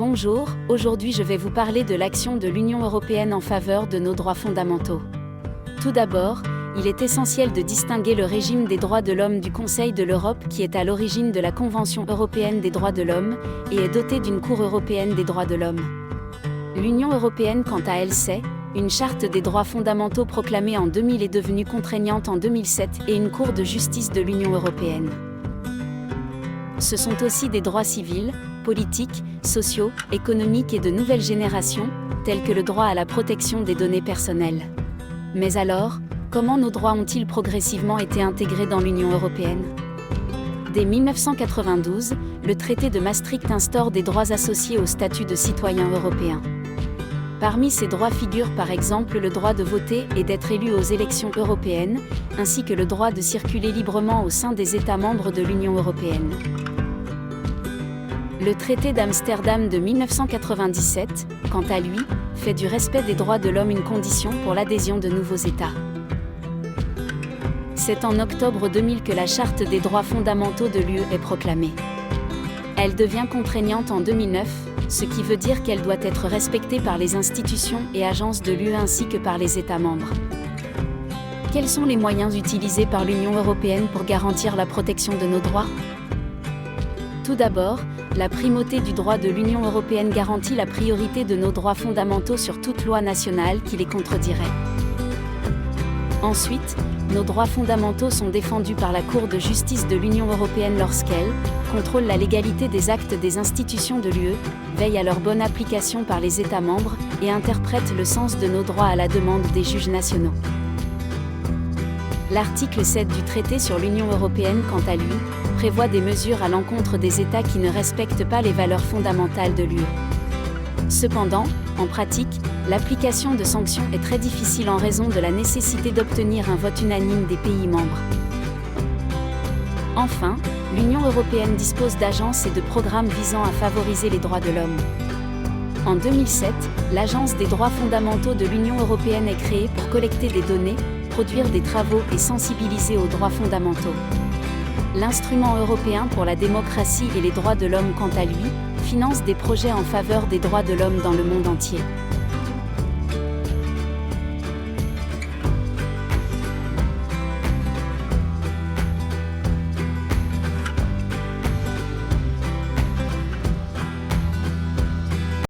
Bonjour, aujourd'hui je vais vous parler de l'action de l'Union européenne en faveur de nos droits fondamentaux. Tout d'abord, il est essentiel de distinguer le régime des droits de l'homme du Conseil de l'Europe qui est à l'origine de la Convention européenne des droits de l'homme et est doté d'une Cour européenne des droits de l'homme. L'Union européenne, quant à elle, c'est une charte des droits fondamentaux proclamée en 2000 est devenue contraignante en 2007 et une Cour de justice de l'Union européenne. Ce sont aussi des droits civils, politiques, sociaux, économiques et de nouvelle génération, tels que le droit à la protection des données personnelles. Mais alors, comment nos droits ont-ils progressivement été intégrés dans l'Union européenne ? Dès 1992, le traité de Maastricht instaure des droits associés au statut de citoyen européen. Parmi ces droits figurent par exemple le droit de voter et d'être élu aux élections européennes, ainsi que le droit de circuler librement au sein des États membres de l'Union européenne. Le traité d'Amsterdam de 1997, quant à lui, fait du respect des droits de l'homme une condition pour l'adhésion de nouveaux États. C'est en octobre 2000 que la Charte des droits fondamentaux de l'UE est proclamée. Elle devient contraignante en 2009, ce qui veut dire qu'elle doit être respectée par les institutions et agences de l'UE ainsi que par les États membres. Quels sont les moyens utilisés par l'Union européenne pour garantir la protection de nos droits ? Tout d'abord, la primauté du droit de l'Union européenne garantit la priorité de nos droits fondamentaux sur toute loi nationale qui les contredirait. Ensuite, nos droits fondamentaux sont défendus par la Cour de justice de l'Union européenne lorsqu'elle contrôle la légalité des actes des institutions de l'UE, veille à leur bonne application par les États membres et interprète le sens de nos droits à la demande des juges nationaux. L'article 7 du traité sur l'Union européenne, quant à lui, prévoit des mesures à l'encontre des États qui ne respectent pas les valeurs fondamentales de l'UE. Cependant, en pratique, l'application de sanctions est très difficile en raison de la nécessité d'obtenir un vote unanime des pays membres. Enfin, l'Union européenne dispose d'agences et de programmes visant à favoriser les droits de l'homme. En 2007, l'Agence des droits fondamentaux de l'Union européenne est créée pour collecter des données, produire des travaux et sensibiliser aux droits fondamentaux. L'Instrument européen pour la démocratie et les droits de l'homme, quant à lui, finance des projets en faveur des droits de l'homme dans le monde entier.